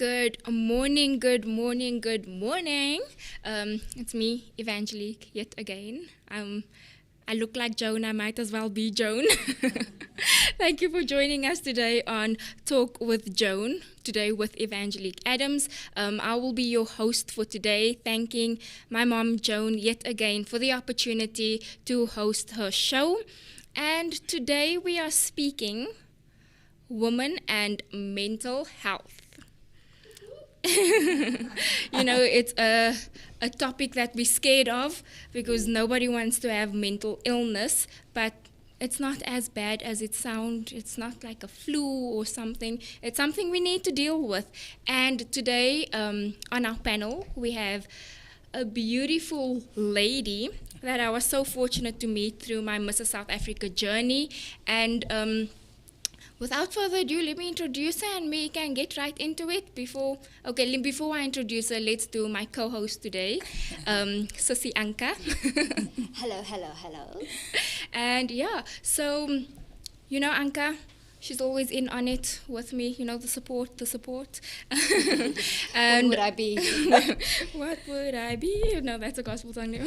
Good morning, good morning, good morning. It's me, Evangelique, yet again. I look like Joan, I might as well be Joan. Thank you for joining us today on Talk with Joan, today with Evangelique Adams. I will be your host for today, thanking my mom, Joan, yet again for the opportunity to host her show. And today we are speaking women and mental health. It's a topic that we're scared of because nobody wants to have mental illness, but it's not as bad as it sounds. It's not like a flu or something. It's something we need to deal with. And today on our panel, we have a beautiful lady that I was so fortunate to meet through my Mrs South Africa journey. And without further ado, let me introduce her and we can get right into it. Before I introduce her, let's do my co-host today, Sissy Anka. Hello. And so, Anka, she's always in on it with me, the support. And what would I be? What would I be? No, that's a gospel song now.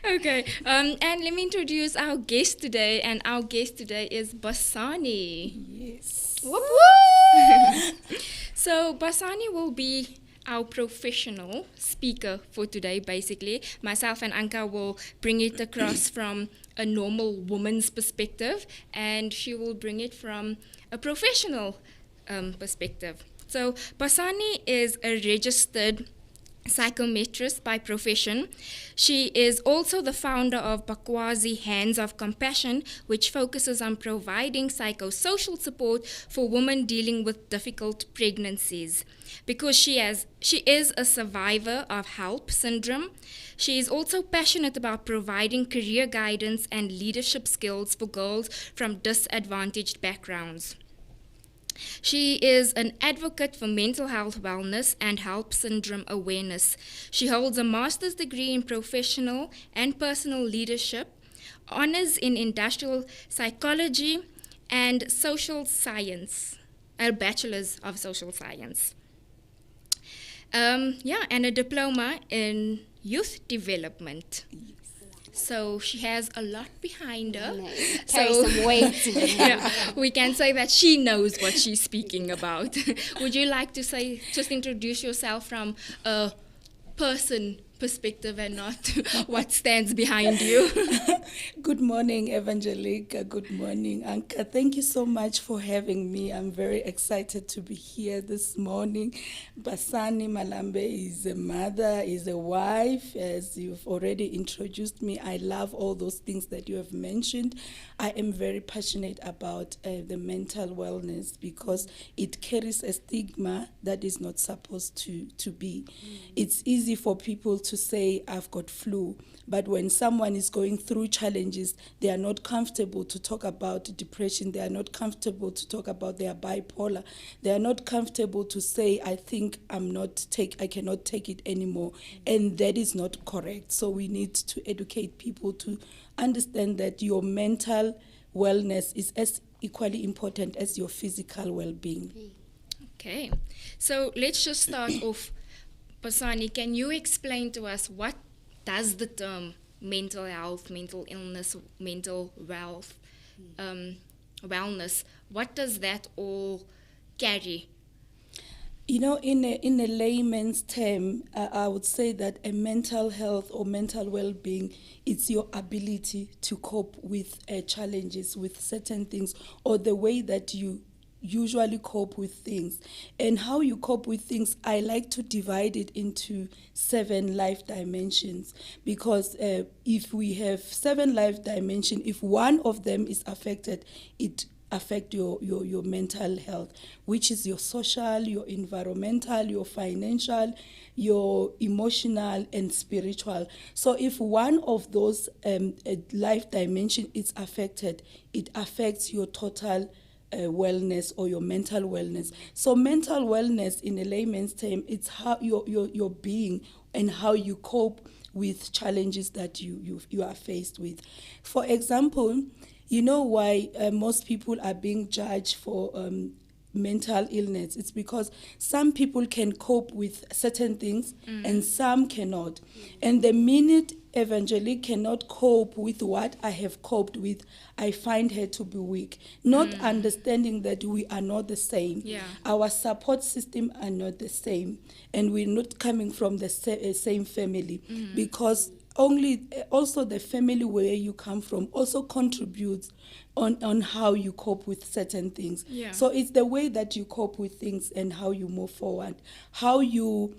Okay, and let me introduce our guest today, and our guest today is Basani. Yes. Whoop, whoop. So Basani will be our professional speaker for today, basically. Myself and Anka will bring it across from a normal woman's perspective, and she will bring it from a professional perspective. So Basani is a registered psychometrist by profession. She is also the founder of Bakwazi Hands of Compassion, which focuses on providing psychosocial support for women dealing with difficult pregnancies. Because she is a survivor of HELP syndrome, she is also passionate about providing career guidance and leadership skills for girls from disadvantaged backgrounds. She is an advocate for mental health wellness and HELP syndrome awareness. She holds a master's degree in professional and personal leadership, honors in industrial psychology and social science, a bachelor's of social science. And a diploma in youth development. So she has a lot behind her. Carry some weight. We can say that she knows what she's speaking about. Would you like to just introduce yourself from a person perspective and not what stands behind you? Good morning, Evangelique. Good morning, Anka. Thank you so much for having me. I'm very excited to be here this morning. Basani Malambe is a mother, is a wife, as you've already introduced me. I love all those things that you have mentioned. I am very passionate about the mental wellness because it carries a stigma that is not supposed to be. It's easy for people to say, I've got flu, but when someone is going through challenges, they are not comfortable to talk about depression, they are not comfortable to talk about their bipolar, they are not comfortable to say, I think I cannot take it anymore, and that is not correct. So we need to educate people to understand that your mental wellness is as equally important as your physical well-being. Okay, so let's just start off. Basani, can you explain to us what does the term mental health, mental illness, mental wealth, wellness, what does that all carry? In a layman's term, I would say that a mental health or mental well-being, it's your ability to cope with challenges, with certain things, or the way that you usually cope with things. And how you cope with things, I like to divide it into 7 life dimensions, because if we have 7 life dimensions, if one of them is affected, it affect your mental health, which is your social, your environmental, your financial, your emotional and spiritual. So if one of those life dimension is affected, it affects your total wellness or your mental wellness. So mental wellness, in a layman's term, it's how your being and how you cope with challenges that you are faced with. For example, you know why most people are being judged for mental illness. It's because some people can cope with certain things and some cannot. And the minute Evangelique cannot cope with what I have coped with, I find her to be weak. Not understanding that we are not the same. Yeah. Our support system are not the same. And we're not coming from the same family. Because also the family where you come from also contributes on how you cope with certain things. Yeah. So it's the way that you cope with things and how you move forward, how you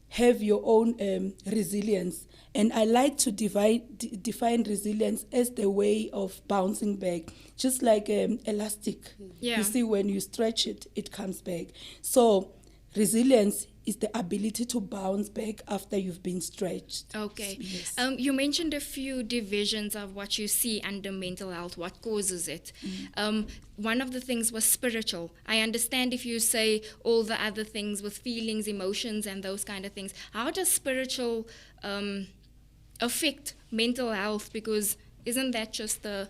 have your own resilience. And I like to define resilience as the way of bouncing back, just like elastic. Yeah. You see, when you stretch it, it comes back. So resilience is the ability to bounce back after you've been stretched. Okay. Yes. You mentioned a few divisions of what you see under mental health, what causes it. One of the things was spiritual. I understand if you say all the other things with feelings, emotions, and those kind of things. How does spiritual affect mental health? Because isn't that just the...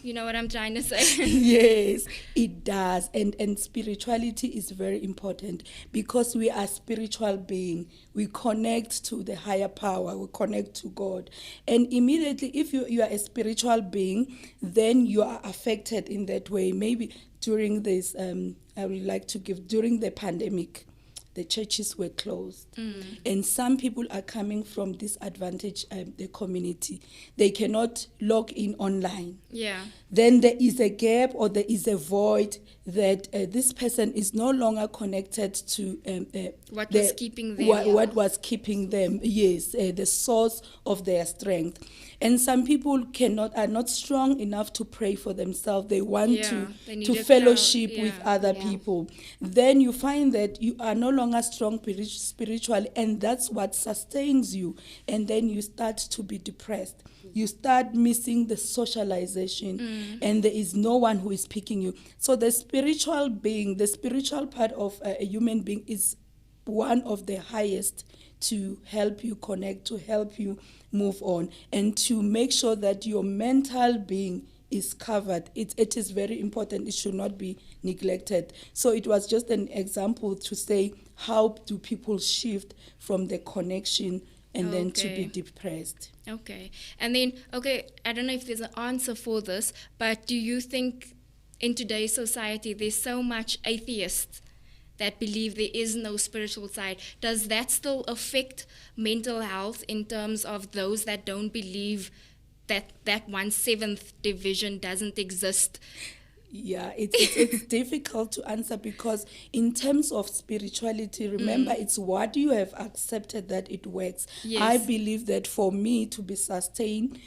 You know what I'm trying to say? Yes, it does. And spirituality is very important because we are spiritual beings. We connect to the higher power. We connect to God. And immediately, if you are a spiritual being, then you are affected in that way. Maybe during this, I would like to give, during the pandemic, the churches were closed. And some people are coming from disadvantaged the community. They cannot log in online. Yeah. Then there is a gap or there is a void that this person is no longer connected to What was keeping them. what was keeping them, yes, the source of their strength. And some people are not strong enough to pray for themselves. They want they need to a fellowship crowd, with other people. Then you find that you are no longer strong spiritually, and that's what sustains you. And then you start to be depressed. You start missing the socialization, and there is no one who is picking you. So the spiritual being, the spiritual part of a human being is one of the highest to help you connect, to help you move on, and to make sure that your mental being is covered. It is very important. It should not be neglected. So it was just an example to say, how do people shift from the connection and then to be depressed? Okay. And then, I don't know if there's an answer for this, but do you think in today's society there's so much atheists that believe there is no spiritual side? Does that still affect mental health in terms of those that don't believe that 1/7 division doesn't exist? Yeah, it's difficult to answer because in terms of spirituality, remember, it's what you have accepted that it works. Yes. I believe that for me to be sustained,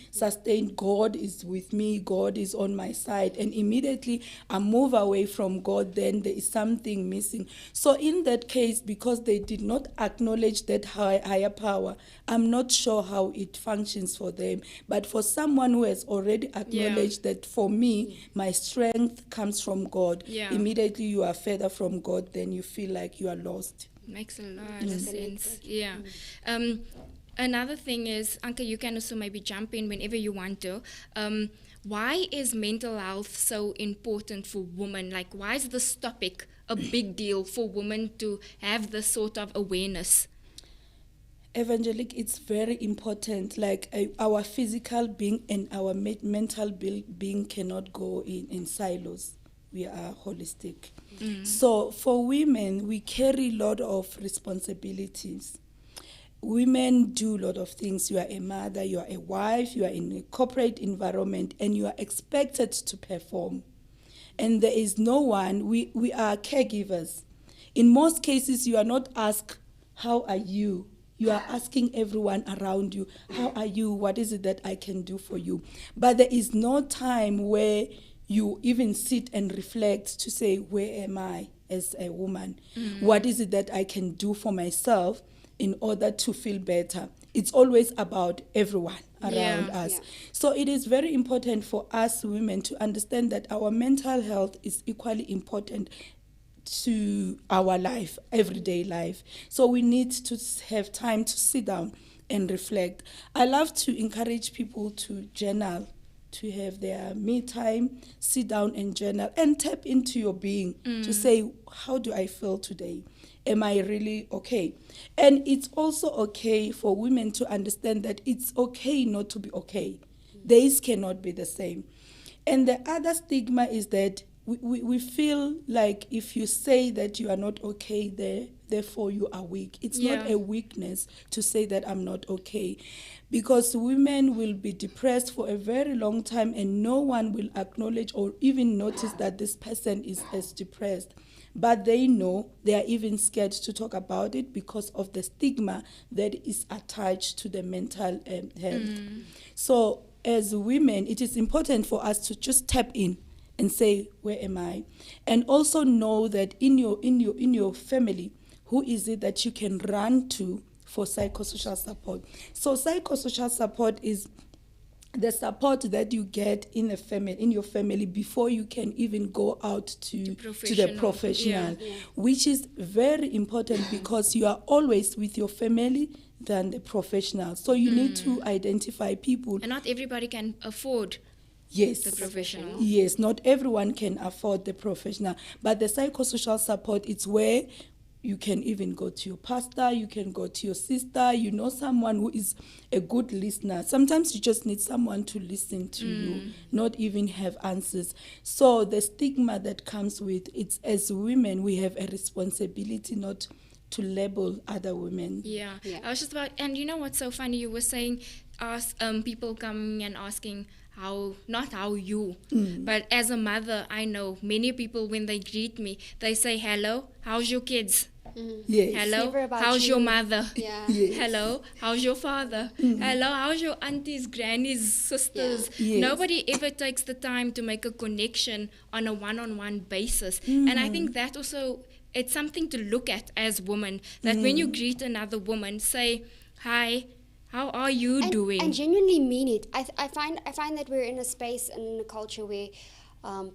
God is with me, God is on my side. And immediately I move away from God, then there is something missing. So in that case, because they did not acknowledge that higher power, I'm not sure how it functions for them. But for someone who has already acknowledged that for me, my strength comes from God, immediately you are further from God, then you feel like you are lost. Makes a lot of sense. Yeah. Another thing is, Anka, you can also maybe jump in whenever you want to. Why is mental health so important for women? Like, why is this topic a big deal for women to have this sort of awareness? Evangelique, it's very important. Like our physical being and our mental being cannot go in silos. We are holistic. So for women, we carry a lot of responsibilities. Women do a lot of things. You are a mother, you are a wife, you are in a corporate environment, and you are expected to perform. And there is no one, we are caregivers. In most cases, you are not asked, how are you? You are asking everyone around you, how are you? What is it that I can do for you? But there is no time where you even sit and reflect to say, where am I as a woman? What is it that I can do for myself in order to feel better? It's always about everyone around us. Yeah. So it is very important for us women to understand that our mental health is equally important to our life, everyday life. So we need to have time to sit down and reflect. I love to encourage people to journal, to have their me time, sit down and journal and tap into your being to say, how do I feel today? Am I really okay? And it's also okay for women to understand that it's okay not to be okay. Days cannot be the same. And the other stigma is that we feel like if you say that you are not okay, therefore you are weak. It's not a weakness to say that I'm not okay, because women will be depressed for a very long time and no one will acknowledge or even notice that this person is as depressed. But they know, they are even scared to talk about it because of the stigma that is attached to the mental health. So as women, it is important for us to just tap in and say, where am I? And also know that in your family, who is it that you can run to for psychosocial support? So psychosocial support is the support that you get in your family before you can even go out to the professional, which is very important because you are always with your family than the professional. So you need to identify people. And not everybody can afford the professional. Yes, not everyone can afford the professional. But the psychosocial support, it's where you can even go to your pastor, you can go to your sister, someone who is a good listener. Sometimes you just need someone to listen to you, not even have answers. So the stigma that comes with it, as women, we have a responsibility not to label other women. Yeah. I was just about, and you know what's so funny? You were saying, people coming and asking not how you, but as a mother, I know many people when they greet me, they say, hello, how's your kids? Yes. Hello, how's your mother? Yeah. Yes. Hello, how's your father? Hello, how's your aunties, grannies, sisters? Yes. Nobody ever takes the time to make a connection on a one-on-one basis. And I think that also, it's something to look at as women, that when you greet another woman, say, hi, how are you doing? And genuinely mean it. I find that we're in a space and in a culture where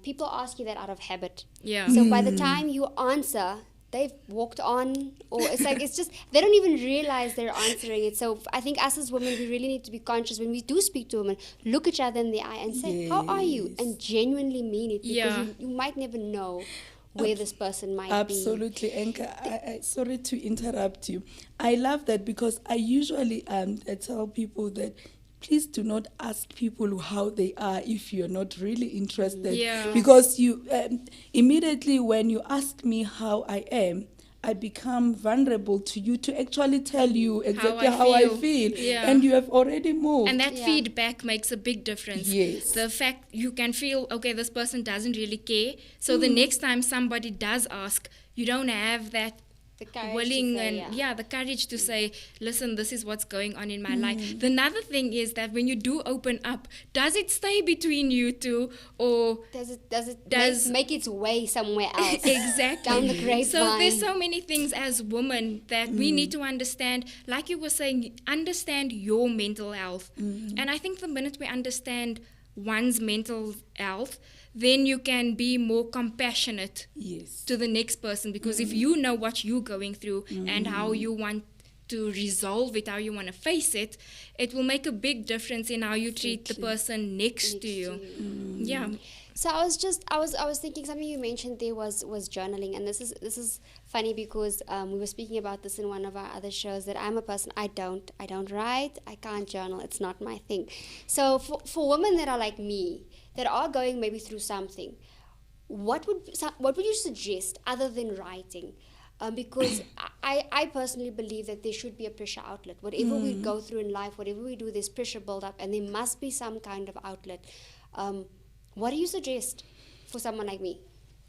people ask you that out of habit. Yeah. So by the time you answer, they've walked on, or it's like, it's just, they don't even realize they're answering it. So I think us as women, we really need to be conscious when we do speak to women, look each other in the eye and say, how are you? And genuinely mean it, because you might never know where this person might Absolutely, Anka. I sorry to interrupt you. I love that because I usually tell people that please do not ask people how they are if you're not really interested. Yeah. Because you immediately when you ask me how I am, I become vulnerable to you to actually tell you exactly how I feel. Yeah. And you have already moved. And that feedback makes a big difference. Yes. The fact you can feel, okay, this person doesn't really care. So the next time somebody does ask, you don't have that the courage willing to say, and the courage to say, listen, this is what's going on in my life. The another thing is that when you do open up, does it stay between you two, or does it make its way somewhere else? Exactly. Down the grapevine. So there's so many things as women that we need to understand. Like you were saying, understand your mental health. And I think the minute we understand one's mental health, then you can be more compassionate to the next person, because if you know what you're going through and how you want to resolve it, how you want to face it, it will make a big difference in how you treat the person next to you. Yeah. So I was thinking something you mentioned there was journaling, and this is funny because we were speaking about this in one of our other shows, that I'm a person, I don't write, I can't journal, it's not my thing. So for women that are like me, that are going maybe through something, what would you suggest other than writing? Because I personally believe that there should be a pressure outlet. Whatever we go through in life, whatever we do, there's pressure build up, and there must be some kind of outlet. What do you suggest for someone like me?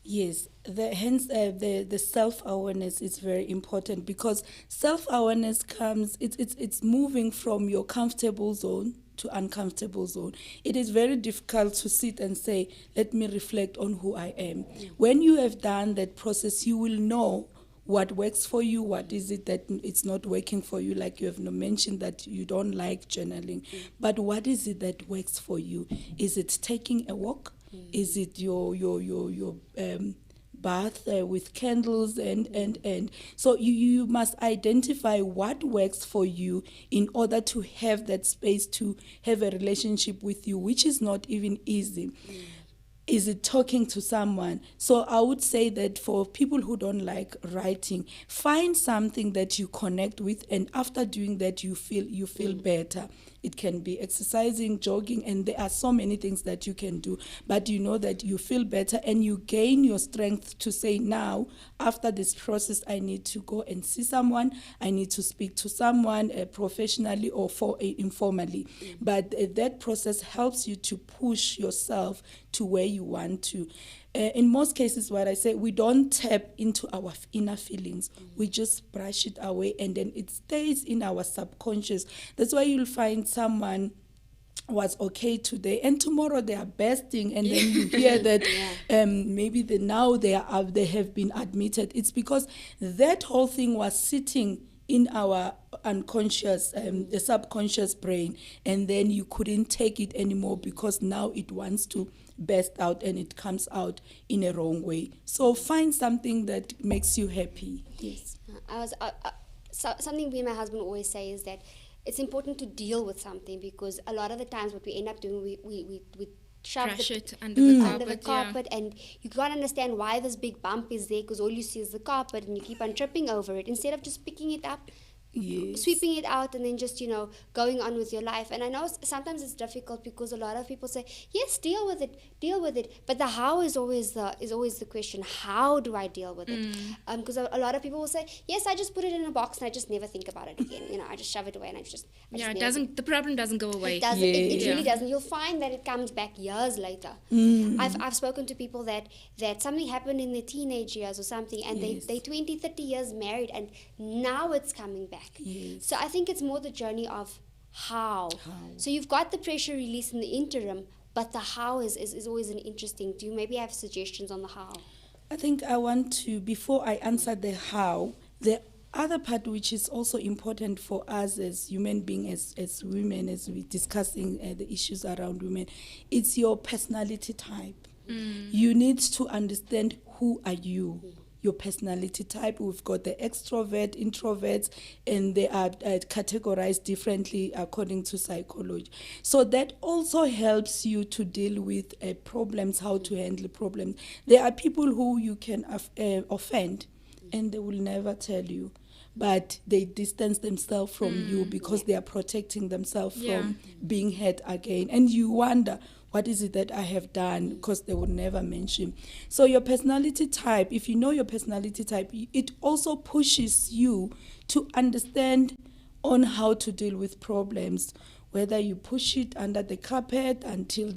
Yes, the self-awareness is very important, because self-awareness comes, it's moving from your comfortable zone to uncomfortable zone. It is very difficult to sit and say, let me reflect on who I am. When you have done that process, you will know what works for you, what is it that it's not working for you, like you have mentioned that you don't like journaling. But what is it that works for you? Is it taking a walk? Is it your bath with candles and so you must identify what works for you in order to have that space to have a relationship with you, which is not even easy. Is it talking to someone? So I would say that for people who don't like writing, find something that you connect with, and after doing that, you feel better. It can be exercising, jogging, and there are so many things that you can do. But you know that you feel better and you gain your strength to say, now, after this process, I need to go and see someone. I need to speak to someone professionally or informally. But that process helps you to push yourself to where you want to. In most cases, what I say, we don't tap into our inner feelings. We just brush it away, and then it stays in our subconscious. That's why you'll find someone was okay today, and tomorrow they are besting, and then you hear that maybe they have been admitted. It's because that whole thing was sitting in our unconscious, the subconscious brain, and then you couldn't take it anymore because now it wants to burst out and it comes out in a wrong way. So find something that makes you happy. Yes. Something me and my husband always say is that it's important to deal with something, because a lot of the times what we end up doing, we shove it under the carpet, and you can't understand why this big bump is there, because all you see is the carpet and you keep on tripping over it instead of just picking it up, sweeping it out, and then just going on with your life. And I know sometimes it's difficult because a lot of people say, yes, deal with it, but the how is always the question. How do I deal with it? Because a lot of people will say, yes, I just put it in a box and I just never think about it again. I just shove it away and the problem doesn't go away. It doesn't. It really doesn't. You'll find that it comes back years later. I've spoken to people that something happened in their teenage years or something, and they 20, 30 years married, and now it's coming back. Yes. So I think it's more the journey of how. So you've got the pressure release in the interim, but the how is always an interesting. Do you maybe have suggestions on the how? I think I want to, before I answer the how, the other part which is also important for us as human beings, as women, as we're discussing the issues around women, it's your personality type. You need to understand who are you. Your personality type. We've got the extrovert, introverts, and they are categorized differently according to psychology. So that also helps you to deal with problems, how to handle problems. There are people who you can offend, and they will never tell you, but they distance themselves from you because they are protecting themselves from being hurt again. And you wonder, what is it that I have done? Because they would never mention. So your personality type, if you know your personality type, it also pushes you to understand on how to deal with problems, whether you push it under the carpet until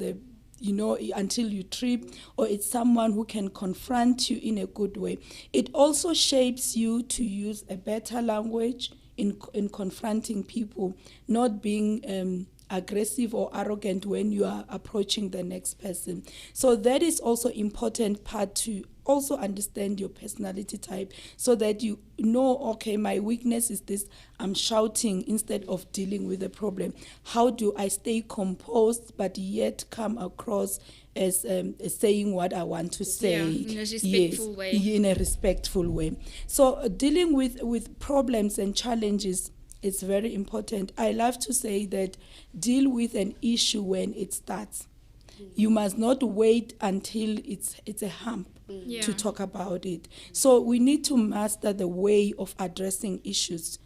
you trip, or it's someone who can confront you in a good way. It also shapes you to use a better language in confronting people, not being aggressive or arrogant when you are approaching the next person. So that is also important part, to also understand your personality type, so that you know, okay, my weakness is this, I'm shouting instead of dealing with the problem. How do I stay composed but yet come across as saying what I want to say? In a respectful way. In a respectful way. So dealing with problems and challenges, it's very important. I love to say that deal with an issue when it starts. You must not wait until it's a hump to talk about it. So we need to master the way of addressing issues.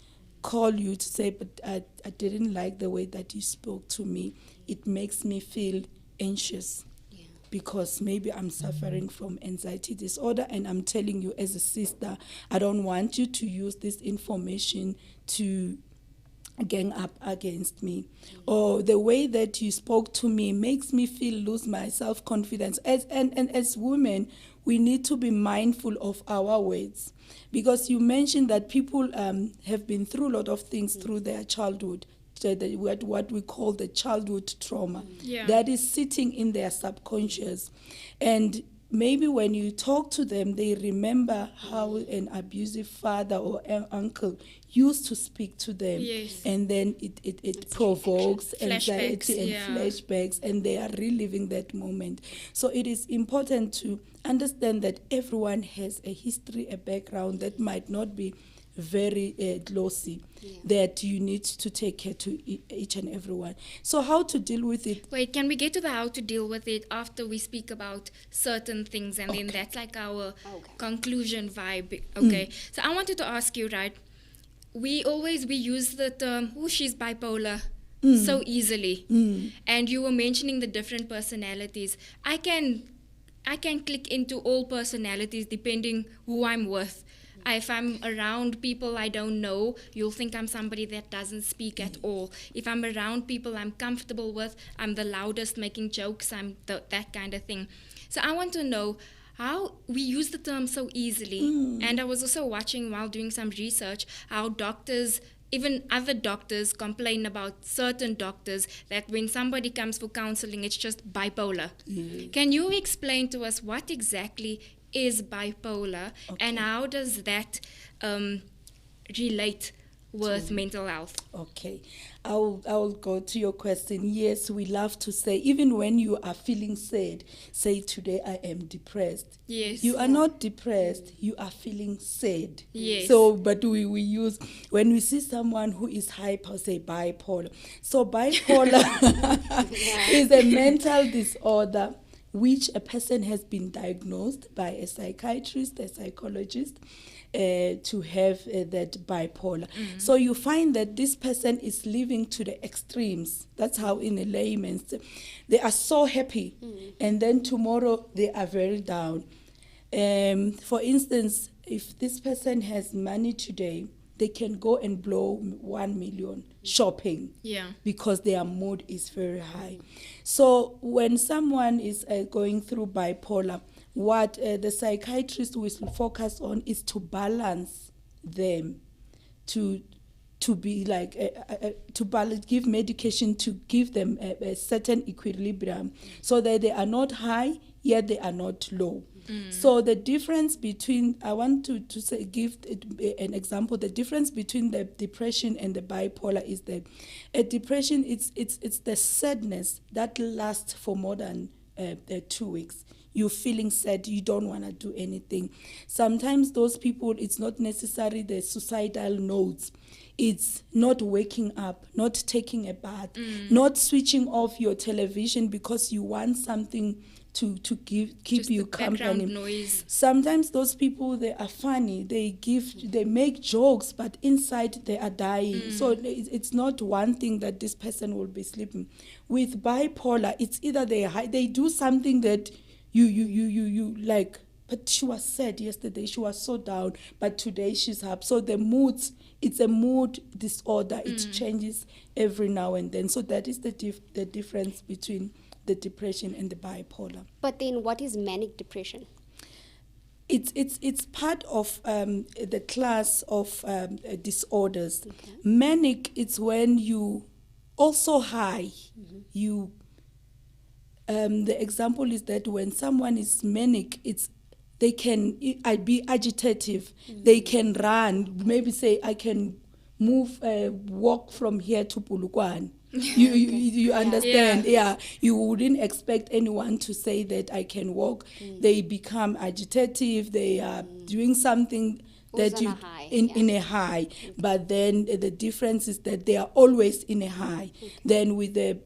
Call you to say, but I didn't like the way that you spoke to me. It makes me feel anxious. Because maybe I'm suffering from anxiety disorder, and I'm telling you as a sister, I don't want you to use this information to gang up against me. Or the way that you spoke to me makes me lose my self-confidence. And as women, we need to be mindful of our words. Because you mentioned that people have been through a lot of things through their childhood. What we call the childhood trauma. That is sitting in their subconscious. And maybe when you talk to them, they remember how an abusive father or uncle used to speak to them. Yes. And then it provokes anxiety Flashbacks, and yeah. flashbacks, and they are reliving that moment. So it is important to understand that everyone has a history, a background that might not be very glossy, that you need to take care to each and every one. So how to deal with it? Wait, can we get to the how to deal with it after we speak about certain things, and then that's like our conclusion vibe? Okay. So I wanted to ask you, right? We use the term, "Oh, she's bipolar," so easily, and you were mentioning the different personalities. I can click into all personalities depending who I'm with. If I'm around people I don't know, you'll think I'm somebody that doesn't speak at all. If I'm around people I'm comfortable with, I'm the loudest making jokes, I'm that kind of thing. So I want to know how we use the term so easily. And I was also watching while doing some research how doctors, even other doctors, complain about certain doctors that when somebody comes for counseling, it's just bipolar. Can you explain to us what exactly is bipolar, and how does that relate with mental health? Okay, I'll go to your question. Yes, we love to say, even when you are feeling sad, say, "Today I am depressed." Yes. You are not depressed, you are feeling sad. Yes. So, but we use, when we see someone who is hyper, say bipolar. So bipolar is a mental disorder which a person has been diagnosed by a psychiatrist, a psychologist, to have that bipolar. So you find that this person is living to the extremes. That's how, in a layman's, they are so happy, and then tomorrow they are very down. For instance, if this person has money today, they can go and blow 1 million shopping, because their mood is very high. So when someone is going through bipolar, what the psychiatrist will focus on is to balance them, to be like to balance, give medication to give them a certain equilibrium, so that they are not high yet they are not low. So the difference between, I want to say, give an example. The difference between the depression and the bipolar is that a depression, it's the sadness that lasts for more than 2 weeks. You're feeling sad, you don't want to do anything. Sometimes those people, it's not necessarily the suicidal notes. It's not waking up, not taking a bath, not switching off your television because you want something to keep just you the company. Background noise. Sometimes those people, they are funny, they make jokes, but inside they are dying. So it's not one thing that this person will be sleeping. With bipolar, it's either they do something that you like, but she was sad yesterday, she was so down, but today she's up. So the moods, it's a mood disorder. It changes every now and then. So that is the difference between the depression and the bipolar. But then what is manic depression? It's part of the class of disorders. Manic, it's when you also high. You the example is that when someone is manic, they can be agitative. They can run. Maybe say, I can walk from here to Polokwane. You understand? Yeah. You wouldn't expect anyone to say that I can walk. They become agitative. They are doing something that you in a high. But then the difference is that they are always in a high. Then with the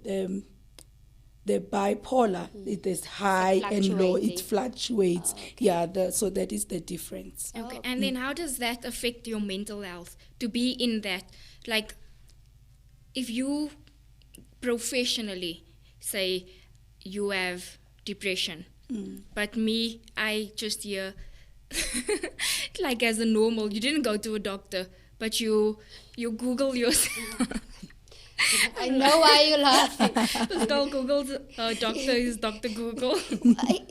bipolar, it is high and low. It fluctuates. So that is the difference. Okay, and then how does that affect your mental health? To be in that, like, if you professionally say you have depression, but me, I just hear, like, as a normal, you didn't go to a doctor, but you Google yourself. I know why you're laughing. Pascal Google's doctor is Dr. Google.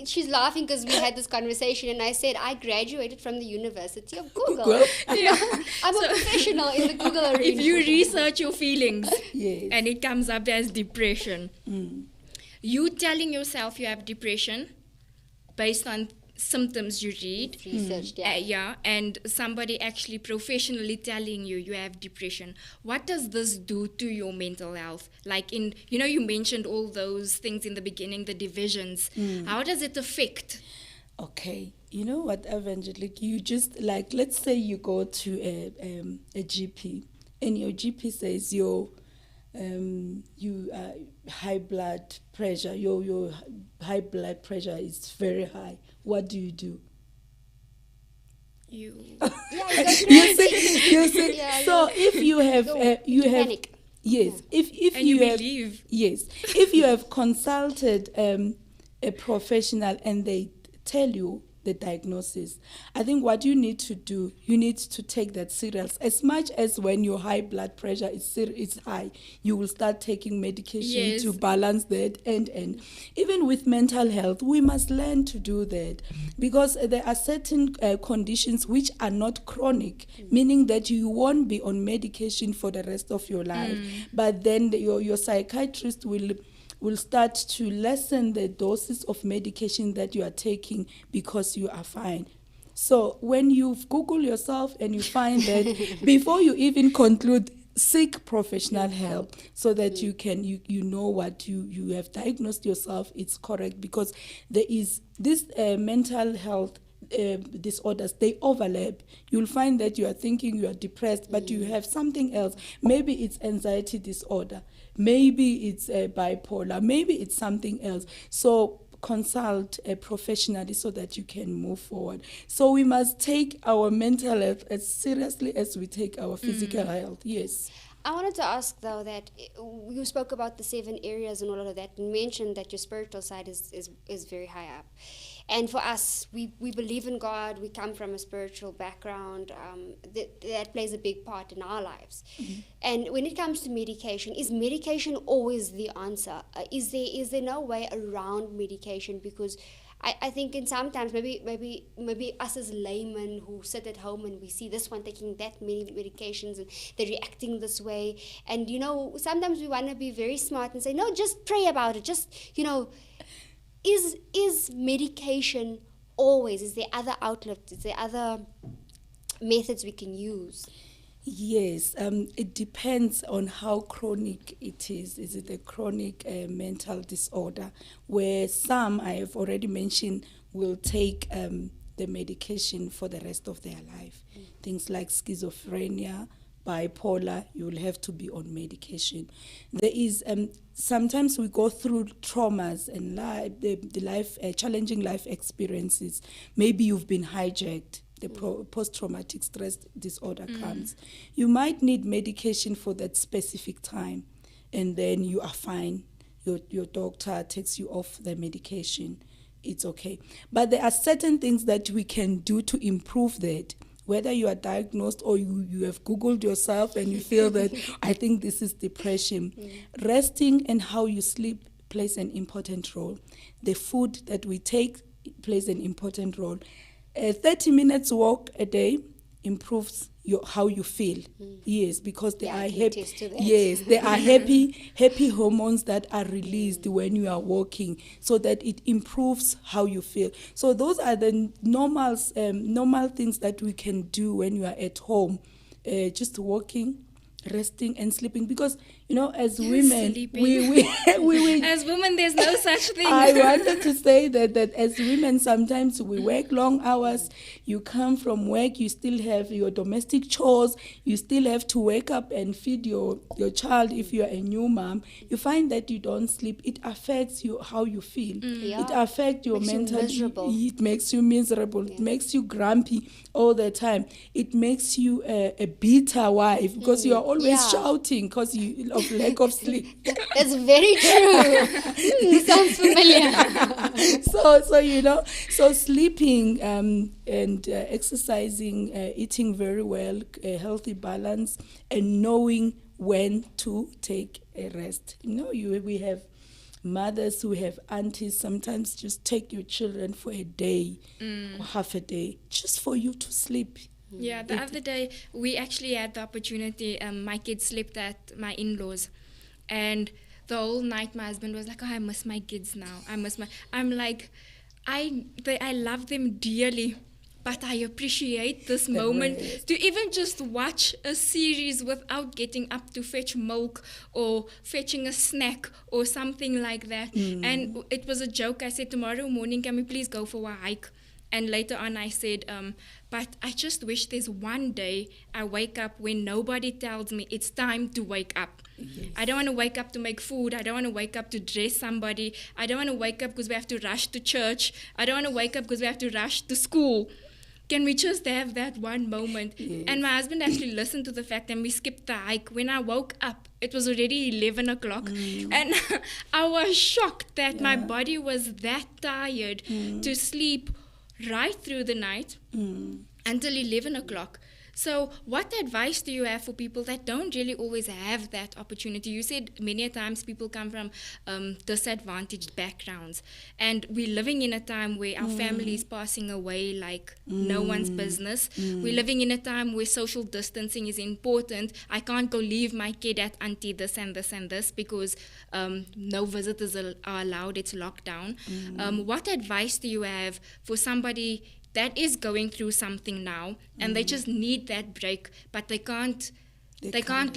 She's laughing because we had this conversation and I said I graduated from the University of Google. I'm a professional in the Google arena. If you research your feelings Yes. and it comes up as depression, you telling yourself you have depression, based on symptoms you read. Researched, Yeah, and somebody actually professionally telling you you have depression. What does this do to your mental health? Like you mentioned all those things in the beginning, the divisions. How does it affect? Okay, you know what, Evangelique, you just like, let's say you go to a GP, and your GP says you high blood pressure, your high blood pressure is very high. What do you do? You You see. Yeah, So if you have panic. yes, if and you you have believe. yes, if you have consulted a professional and they tell you the diagnosis, I think what you need to do, you need to take that serious. As much as when your high blood pressure is high, you will start taking medication Yes. to balance that. And even with mental health, we must learn to do that, because there are certain conditions which are not chronic, meaning that you won't be on medication for the rest of your life. But then your psychiatrist will start to lessen the doses of medication that you are taking because you are fine. So when you Google yourself and you find that, before you even conclude, seek professional help so that you can you know what you have diagnosed yourself, it's correct, because there is this mental health disorders, they overlap. You'll find that you are thinking you are depressed, but you have something else. Maybe it's anxiety disorder, maybe it's bipolar, maybe it's something else. So consult professionally so that you can move forward. So we must take our mental health as seriously as we take our physical health. Yes. I wanted to ask, though, that you spoke about the 7 areas and all of that, and mentioned that your spiritual side is very high up. And for us, we believe in God, we come from a spiritual background, that plays a big part in our lives. And when it comes to medication, is medication always the answer? Is there no way around medication? Because I think in sometimes maybe us as laymen who sit at home and we see this one taking that many medications and they're reacting this way, and sometimes we want to be very smart and say, no, just pray about it, just is medication always, is there other outlets, is there other methods we can use? Yes, it depends on how chronic it is. Is it a chronic mental disorder, where some, I have already mentioned, will take the medication for the rest of their life. Things like schizophrenia, bipolar, you will have to be on medication. There is sometimes we go through traumas and challenging life experiences. Maybe you've been hijacked. The post-traumatic stress disorder comes. You might need medication for that specific time, and then you are fine. Your doctor takes you off the medication. It's okay. But there are certain things that we can do to improve that. Whether you are diagnosed or you have Googled yourself and you feel that, I think this is depression. Resting and how you sleep plays an important role. The food that we take plays an important role. A 30 minutes walk a day improves how you feel. Yes, because there are happy. Yes, there are happy hormones that are released when you are walking, so that it improves how you feel. So those are the normal things that we can do when you are at home, just walking, resting and sleeping, because as women we as women there's no such thing. I wanted to say that as women sometimes we work long hours. You come from work, you still have your domestic chores, you still have to wake up and feed your child. If you are a new mom, you find that you don't sleep. It affects you, how you feel. It affects your mental. It makes you miserable. It makes you grumpy all the time. It makes you a bitter wife, because you are always shouting because of lack of sleep. That's very true. Sounds familiar. So sleeping and exercising, eating very well, a healthy balance, and knowing when to take a rest. We have mothers who have aunties. Sometimes just take your children for a day or half a day, just for you to sleep. Yeah, the other day we actually had the opportunity. My kids slept at my in-laws, and the whole night my husband was like, "Oh, I miss my kids now. I'm like, I love them dearly. But I appreciate this moment to even just watch a series without getting up to fetch milk or fetching a snack or something like that. And it was a joke. I said, tomorrow morning, can we please go for a hike? And later on I said, but I just wish there's one day I wake up when nobody tells me it's time to wake up. Yes. I don't want to wake up to make food. I don't want to wake up to dress somebody. I don't want to wake up because we have to rush to church. I don't want to wake up because we have to rush to school. Can we just have that one moment? Yes. And my husband actually listened to the fact, and we skipped the hike. When I woke up, it was already 11 o'clock. And I was shocked that my body was that tired to sleep right through the night until 11 o'clock. So what advice do you have for people that don't really always have that opportunity? You said many a times people come from disadvantaged backgrounds, and we're living in a time where our family is passing away like no one's business. We're living in a time where social distancing is important. I can't go leave my kid at auntie this and this and this because no visitors are allowed. It's locked down. What advice do you have for somebody that is going through something now and they just need that break, but they can't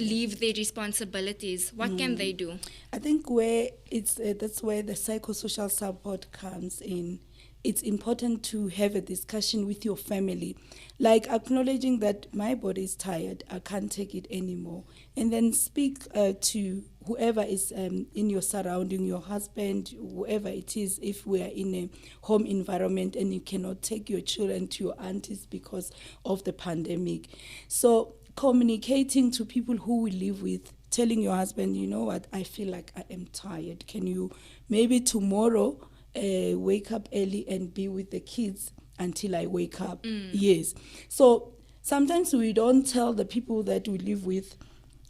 leave their responsibilities? What can they do? I think where that's where the psychosocial support comes in. It's important to have a discussion with your family, like acknowledging that my body is tired, I can't take it anymore, and then speak to whoever is in your surrounding, your husband, whoever it is, if we are in a home environment and you cannot take your children to your aunties because of the pandemic. So communicating to people who we live with, telling your husband, you know what, I feel like I am tired. Can you maybe tomorrow wake up early and be with the kids until I wake up? Yes. So sometimes we don't tell the people that we live with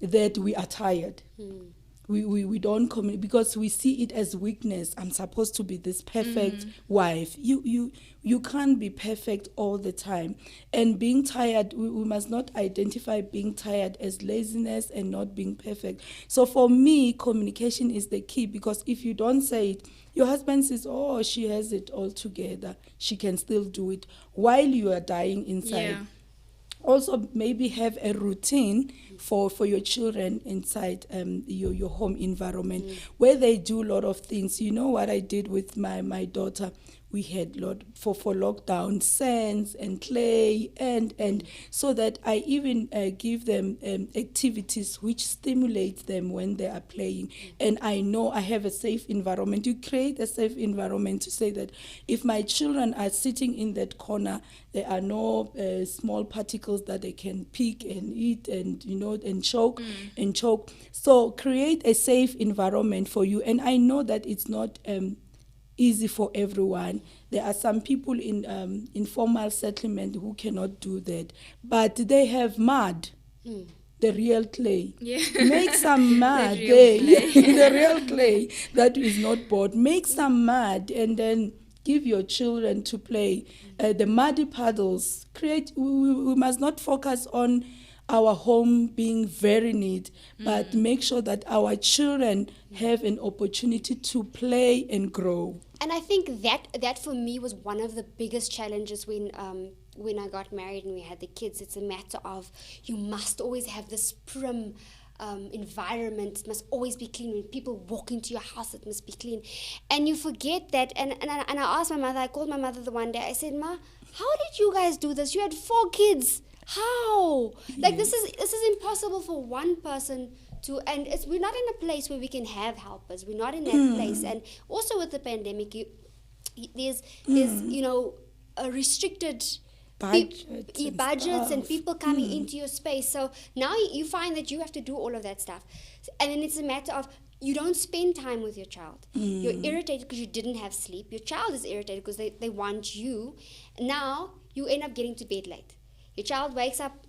that we are tired. We don't communicate because we see it as weakness. I'm supposed to be this perfect wife. You can't be perfect all the time. And being tired, we must not identify being tired as laziness and not being perfect. So for me, communication is the key, because if you don't say it, your husband says, oh, she has it all together. She can still do it while you are dying inside. Yeah. Also, maybe have a routine for your children inside your home environment where they do a lot of things. You know what I did with my daughter? We had for lockdown, sands and clay, and so that I even give them activities which stimulate them when they are playing. And I know I have a safe environment. You create a safe environment to say that if my children are sitting in that corner, there are no small particles that they can pick and eat and choke. So create a safe environment for you. And I know that it's not easy for everyone. There are some people in informal settlement who cannot do that, but they have mud, the real clay. Yeah. Make some mud the real clay that is not bought. Make some mud and then give your children to play. The muddy puddles. We must not focus on our home being very neat, but make sure that our children have an opportunity to play and grow. And I think that for me was one of the biggest challenges when I got married and we had the kids. It's a matter of you must always have this prim environment. It must always be clean. When people walk into your house, it must be clean. And you forget that. And I asked my mother, I called my mother the one day, I said, Ma, how did you guys do this? You had 4 kids. How? Like, this is impossible for one person to, and we're not in a place where we can have helpers. We're not in that place. And also with the pandemic, there's a restricted budgets and people coming into your space. So now you find that you have to do all of that stuff. And then it's a matter of, you don't spend time with your child. You're irritated because you didn't have sleep. Your child is irritated because they want you. Now you end up getting to bed late. Your child wakes up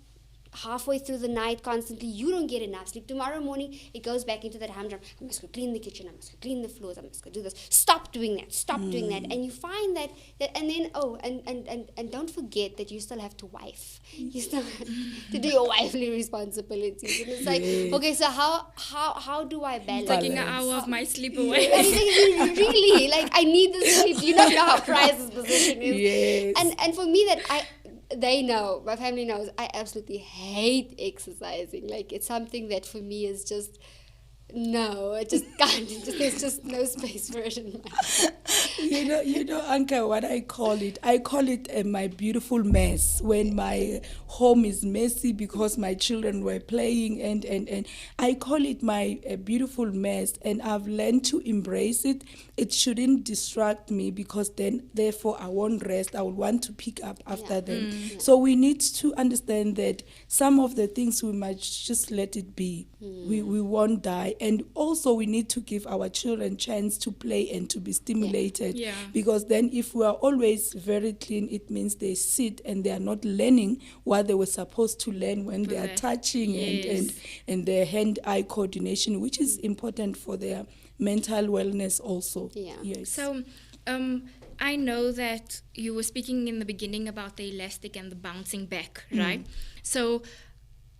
halfway through the night constantly, you don't get enough sleep. Tomorrow morning, it goes back into that humdrum. I must go clean the kitchen. I must go clean the floors. I must go do this. Stop doing that. Stop doing that. And you find that and then, and don't forget that you still have to wife. You still have to do your wifely responsibilities. And it's like, okay, so how do I balance? Taking an hour of my sleep away. Really, like, I need this sleep. You don't know how prized this position is. Yes. And for me, they know, my family knows, I absolutely hate exercising. Like, it's something that for me is just, no, I just can't. There's just no space for it in my life. You know, Anka, what I call it my beautiful mess, when my home is messy because my children were playing, and I call it my beautiful mess, and I've learned to embrace it. It shouldn't distract me, because therefore I won't rest. I will want to pick up after them. So we need to understand that some of the things we might just let it be. We won't die. And also we need to give our children chance to play and to be stimulated. Yeah. Because then if we are always very clean, it means they sit and they are not learning what they were supposed to learn when they are touching and their hand-eye coordination, which is important for their mental wellness also. Yeah. Yes. So I know that you were speaking in the beginning about the elastic and the bouncing back, right? So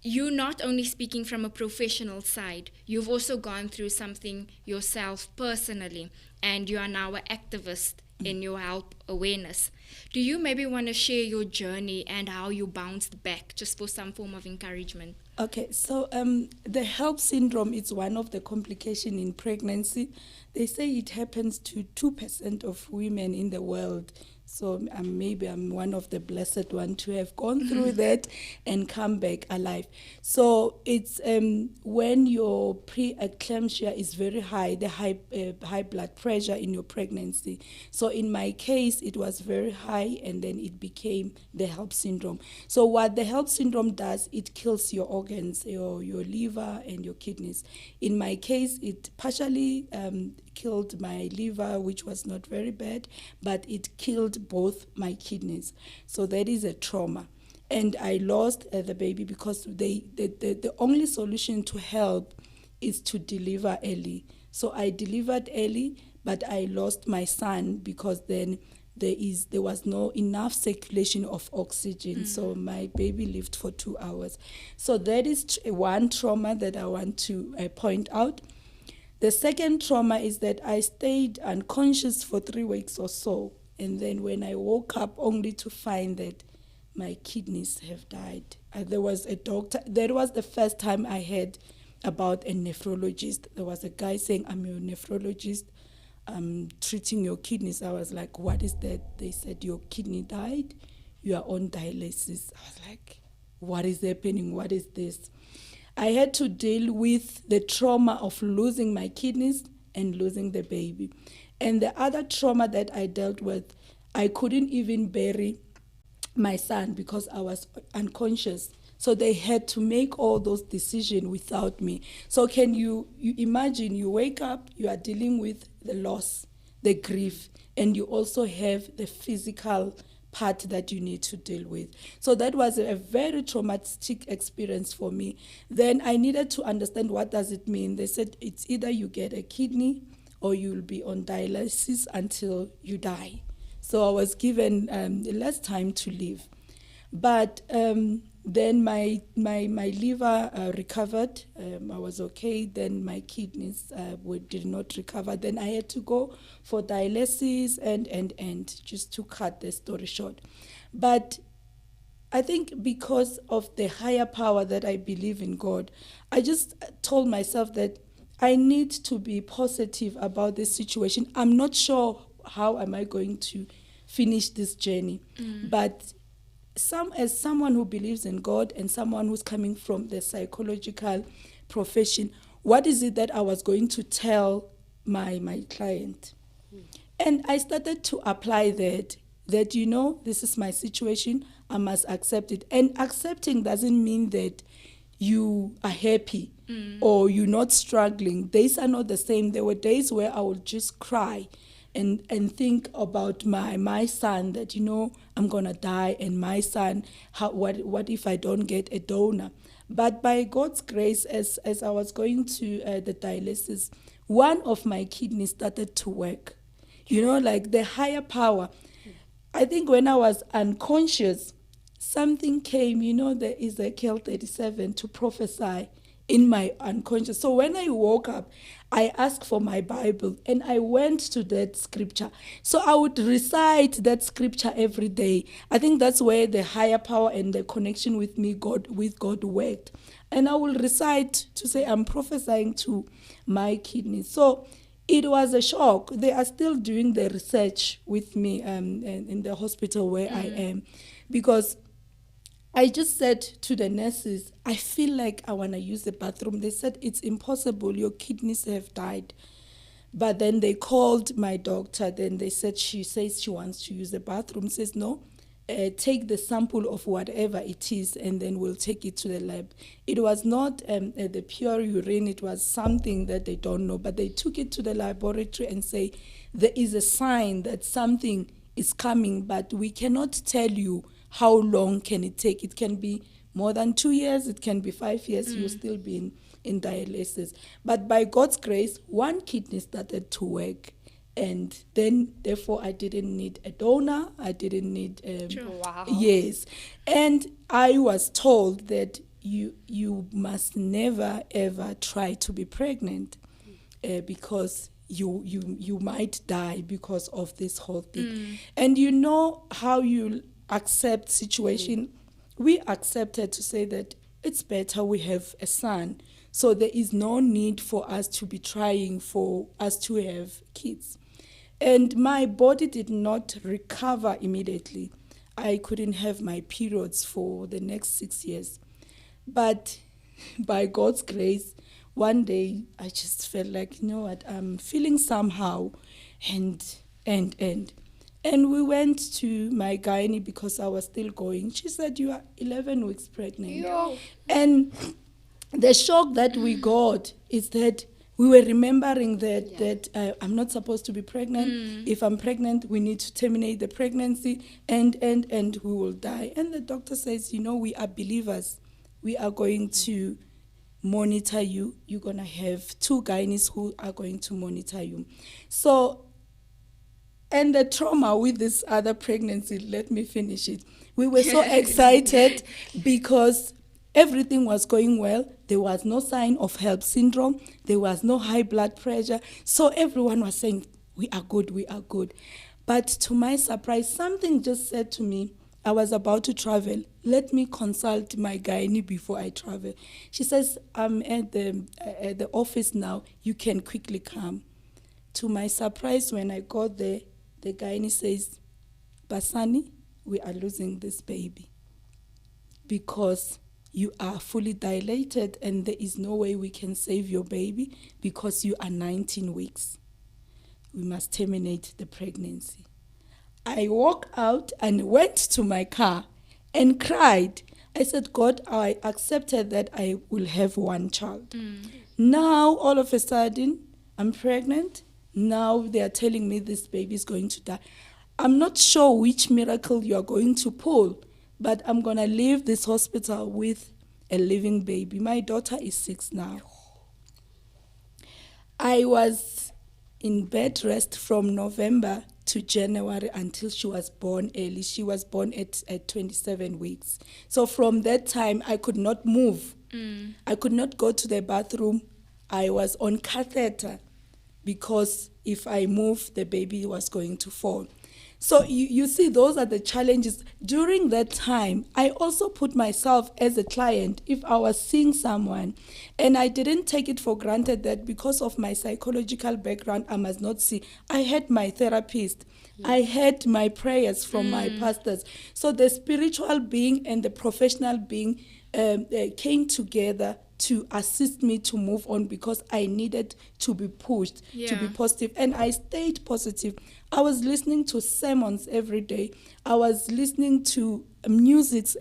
you're not only speaking from a professional side, you've also gone through something yourself personally, and you are now an activist in your health awareness. Do you maybe want to share your journey and how you bounced back, just for some form of encouragement? Okay, so the HELP syndrome is one of the complications in pregnancy. They say it happens to 2% of women in the world. So maybe I'm one of the blessed ones to have gone through that and come back alive. So it's when your preeclampsia is very high, the high blood pressure in your pregnancy. So in my case, it was very high, and then it became the HELP syndrome. So what the HELP syndrome does, it kills your organs, your liver and your kidneys. In my case, it partially killed my liver, which was not very bad, but it killed both my kidneys. So that is a trauma. And I lost the baby because the only solution to help is to deliver early. So I delivered early, but I lost my son because then there was no enough circulation of oxygen. So my baby lived for 2 hours. So that is one trauma that I want to point out. The second trauma is that I stayed unconscious for 3 weeks or so. And then when I woke up, only to find that my kidneys have died. There was a doctor. That was the first time I heard about a nephrologist. There was a guy saying, I'm your nephrologist. I'm treating your kidneys. I was like, what is that? They said, your kidney died. You are on dialysis. I was like, what is happening? What is this? I had to deal with the trauma of losing my kidneys and losing the baby. And the other trauma that I dealt with, I couldn't even bury my son because I was unconscious. So they had to make all those decisions without me. So can you imagine, you wake up, you are dealing with the loss, the grief, and you also have the physical part that you need to deal with. So that was a very traumatic experience for me. Then I needed to understand, what does it mean? They said it's either you get a kidney or you'll be on dialysis until you die. So I was given less time to live. But then my liver recovered. I was okay. Then my kidneys did not recover. Then I had to go for dialysis and just to cut the story short. But I think because of the higher power that I believe in God, I just told myself that I need to be positive about this situation. I'm not sure how am I going to finish this journey, but as someone who believes in God and someone who's coming from the psychological profession, what is it that I was going to tell my client? And I started to apply that this is my situation, I must accept it. And accepting doesn't mean that you are happy or you're not struggling. Days are not the same. There were days where I would just cry and think about my son, that, I'm going to die, and my son, what if I don't get a donor? But by God's grace, as I was going to the dialysis, one of my kidneys started to work. Like the higher power. I think when I was unconscious, something came, the Ezekiel 37 to prophesy in my unconscious. So when I woke up, I asked for my Bible and I went to that scripture. So I would recite that scripture every day. I think that's where the higher power and the connection with God worked. And I will recite to say I'm prophesying to my kidneys. So it was a shock. They are still doing the research with me in the hospital where I am, because I just said to the nurses, I feel like I want to use the bathroom. They said, it's impossible. Your kidneys have died. But then they called my doctor. Then they said, she says she wants to use the bathroom. Says, no, take the sample of whatever it is, and then we'll take it to the lab. It was not the pure urine. It was something that they don't know. But they took it to the laboratory and say, there is a sign that something is coming, but we cannot tell you how long can it take. It can be more than 2 years. It can be 5 years. You'll still be in dialysis. But by God's grace, one kidney started to work. And then, therefore, I didn't need a donor. I didn't need... Wow. Yes. And I was told that you must never, ever try to be pregnant because you might die because of this whole thing. And you know how you accept situation. We accepted to say that it's better we have a son. So there is no need for us to be trying for us to have kids. And my body did not recover immediately. I couldn't have my periods for the next 6 years. But by God's grace, one day I just felt like, you know what, I'm feeling somehow. And we went to my gynae because I was still going. She said, you are 11 weeks pregnant. Yo. And the shock that we got is that we were remembering that I'm not supposed to be pregnant. If I'm pregnant, we need to terminate the pregnancy and we will die. And the doctor says, we are believers. We are going to monitor you. You're going to have 2 gynaes who are going to monitor you. So, and the trauma with this other pregnancy, let me finish it. We were so excited because everything was going well. There was no sign of HELLP syndrome. There was no high blood pressure. So everyone was saying, we are good, we are good. But to my surprise, something just said to me, I was about to travel. Let me consult my gynae before I travel. She says, I'm at the office now. You can quickly come. To my surprise, when I got there, the gynae says, Basani, we are losing this baby because you are fully dilated and there is no way we can save your baby because you are 19 weeks. We must terminate the pregnancy. I walked out and went to my car and cried. I said, God, I accepted that I will have one child. Now, all of a sudden, I'm pregnant. Now they are telling me this baby is going to die. I'm not sure which miracle you are going to pull, but I'm going to leave this hospital with a living baby. My daughter is 6 now. I was in bed rest from November to January until she was born early. She was born at 27 weeks. So from that time, I could not move. I could not go to the bathroom. I was on catheter because if I moved, the baby was going to fall. So you see, those are the challenges. During that time, I also put myself as a client if I was seeing someone. And I didn't take it for granted that because of my psychological background, I must not see. I had my therapist. I had my prayers from my pastors. So the spiritual being and the professional being came together to assist me to move on because I needed to be pushed to be positive. And I stayed positive. I was listening to sermons every day. I was listening to music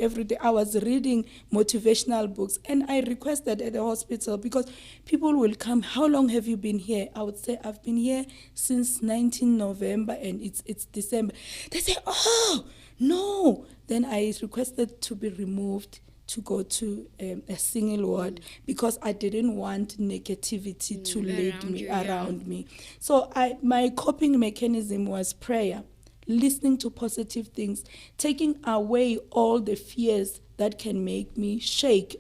every day. I was reading motivational books. And I requested at the hospital because people will come, how long have you been here? I would say, I've been here since 19 November and it's December. They say, oh, no. Then I requested to be removed to go to a single ward because I didn't want negativity to lead me around me. So my coping mechanism was prayer, listening to positive things, taking away all the fears that can make me shake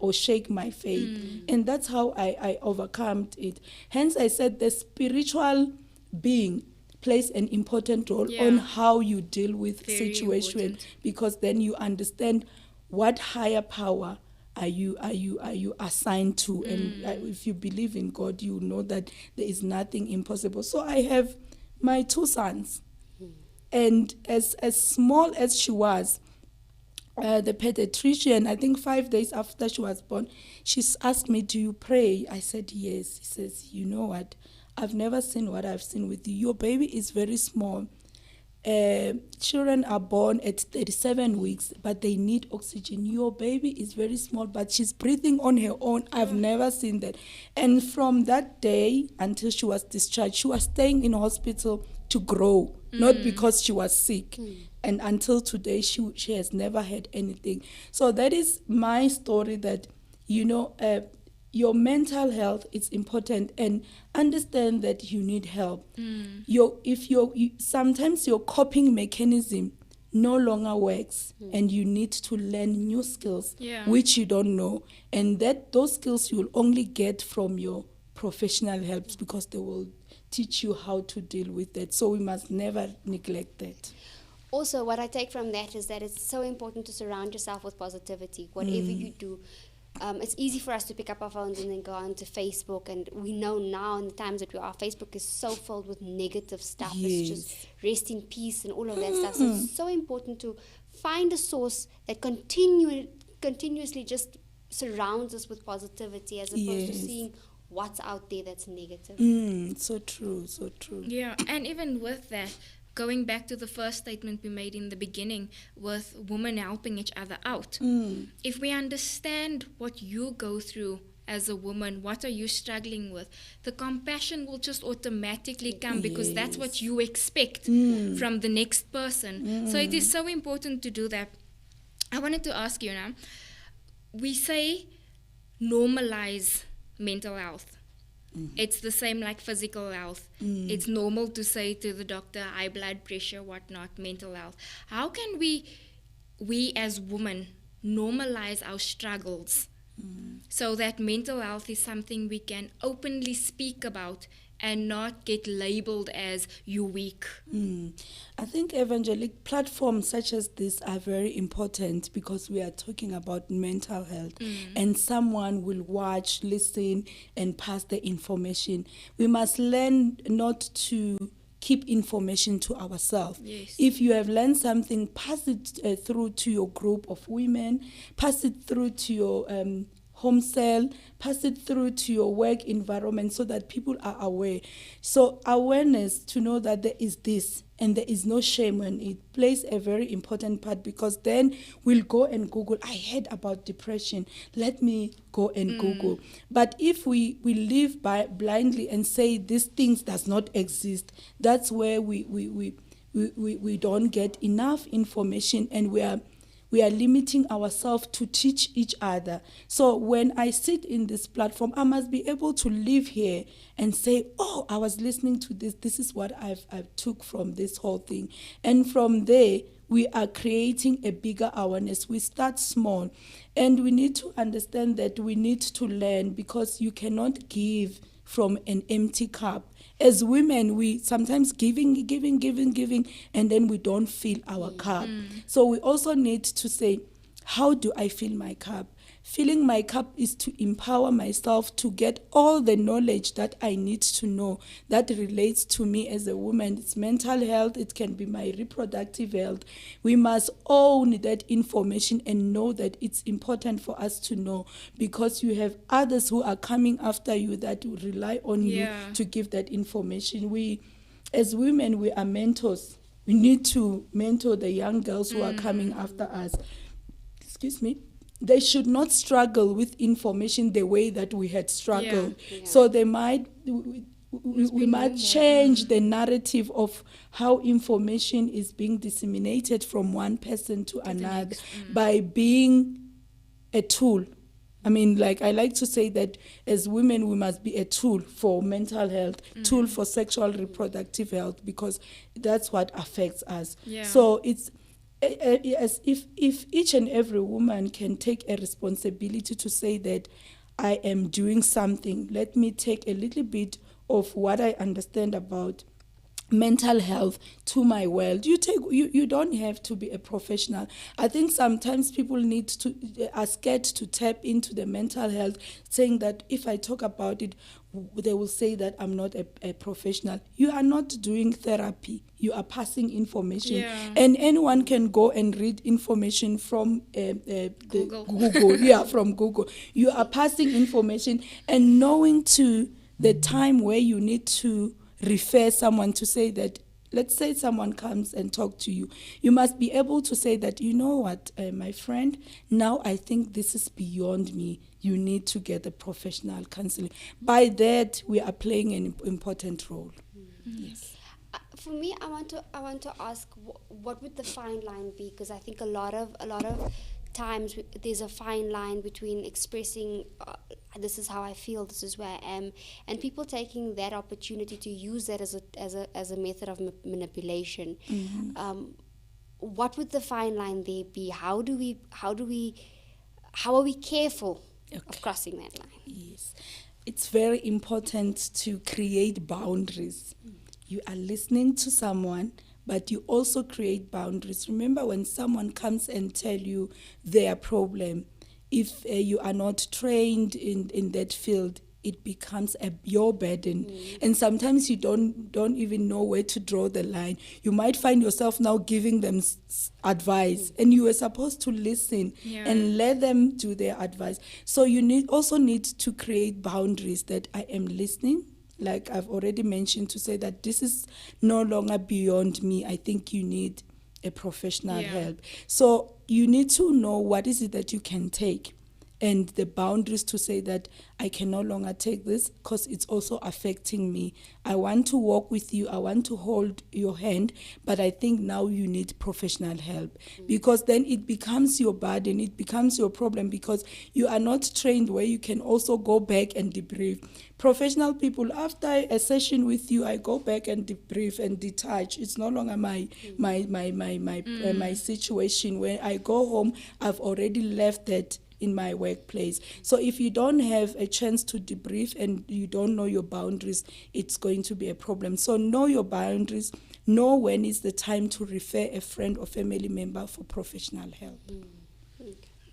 my faith. And that's how I overcome it. Hence I said the spiritual being plays an important role on how you deal with situations, because then you understand what higher power are you assigned to, and if you believe in God, you know that there is nothing impossible. So I have my 2 sons, and as small as she was, the pediatrician, I think 5 days after she was born, she's asked me, do you pray? I said yes. He says, you know what, I've never seen what I've seen with you. Your baby is very small. Children are born at 37 weeks, but they need oxygen. Your baby is very small, but she's breathing on her own. I've never seen that. And from that day until she was discharged, she was staying in hospital to grow, not because she was sick. And until today, she has never had anything. So that is my story, that, your mental health is important, and understand that you need help. Sometimes your coping mechanism no longer works, and you need to learn new skills which you don't know, and those skills you'll only get from your professional helps, because they will teach you how to deal with that. So we must never neglect that. Also, what I take from that is that it's so important to surround yourself with positivity. Whatever you do, it's easy for us to pick up our phones and then go onto Facebook, and we know now in the times that we are, Facebook is so filled with negative stuff. It's just rest in peace and all of that stuff. So it's so important to find a source that continuously just surrounds us with positivity, as opposed to seeing what's out there that's negative. So true. Yeah, and even with that, going back to the first statement we made in the beginning with women helping each other out. If we understand what you go through as a woman, what are you struggling with, the compassion will just automatically come, because that's what you expect from the next person. So it is so important to do that. I wanted to ask you now, we say normalize mental health. It's the same like physical health. It's normal to say to the doctor, high blood pressure, whatnot, mental health. How can we as women normalize our struggles so that mental health is something we can openly speak about and not get labeled as you weak? I think Evangelique platforms such as this are very important, because we are talking about mental health, and someone will watch, listen, and pass the information. We must learn not to keep information to ourselves. If you have learned something, pass it through to your group of women, pass it through to your home cell, pass it through to your work environment, so that people are aware. So awareness, to know that there is this and there is no shame in it, plays a very important part, because then we'll go and Google, I heard about depression, let me go and Google. But if we live blindly and say these things does not exist, that's where we don't get enough information, and we are limiting ourselves to teach each other. So when I sit in this platform, I must be able to live here and say, oh, I was listening to this. This is what I've took from this whole thing. And from there, we are creating a bigger awareness. We start small. And we need to understand that we need to learn, because you cannot give from an empty cup. As women, we sometimes giving, and then we don't fill our cup. So we also need to say, how do I fill my cup? Filling my cup is to empower myself to get all the knowledge that I need to know that relates to me as a woman. It's mental health, it can be my reproductive health. We must own that information and know that it's important for us to know, because you have others who are coming after you that will rely on you to give that information. We, as women, we are mentors. We need to mentor the young girls who are coming after us. Excuse me. They should not struggle with information the way that we had struggled. So they might, we might change the narrative of how information is being disseminated from one person to another by being a tool. I mean, like, I like to say that as women, we must be a tool for mental health, tool for sexual reproductive health, because that's what affects us. So it's as if each and every woman can take a responsibility to say that I am doing something. Let me take a little bit of what I understand about mental health to my world. You don't have to be a professional. I think sometimes people are scared to tap into the mental health, saying that if I talk about it, they will say that I'm not a professional. You are not doing therapy. You are passing information. And anyone can go and read information from Google. From Google. You are passing information and knowing to the time where you need to refer someone to say that, let's say someone comes and talk to you. You must be able to say that, you know what, my friend, now I think this is beyond me. You need to get a professional counseling. By that, we are playing an important role. Yes. For me, I want to ask, what would the fine line be? Because I think a lot of times there's a fine line between expressing this is how I feel, this is where I am, and people taking that opportunity to use that as a method of manipulation. What would the fine line there be? How are we careful of crossing that line? Yes, it's very important to create boundaries. You are listening to someone, but you also create boundaries. Remember, when someone comes and tell you their problem, if you are not trained in that field, it becomes your burden. And sometimes you don't even know where to draw the line. You might find yourself now giving them advice, and you were supposed to listen and let them do their advice. So you also need to create boundaries, that I am listening. Like I've already mentioned, to say that this is no longer beyond me. I think you need a professional help. So you need to know what is it that you can take, and the boundaries to say that I can no longer take this because it's also affecting me. I want to walk with you, I want to hold your hand, but I think now you need professional help, because then it becomes your burden, it becomes your problem, because you are not trained where you can also go back and debrief. Professional people, after a session with you, I go back and debrief and detach. It's no longer my situation. When I go home, I've already left that in my workplace. So if you don't have a chance to debrief and you don't know your boundaries, it's going to be a problem. So know your boundaries, know when is the time to refer a friend or family member for professional help.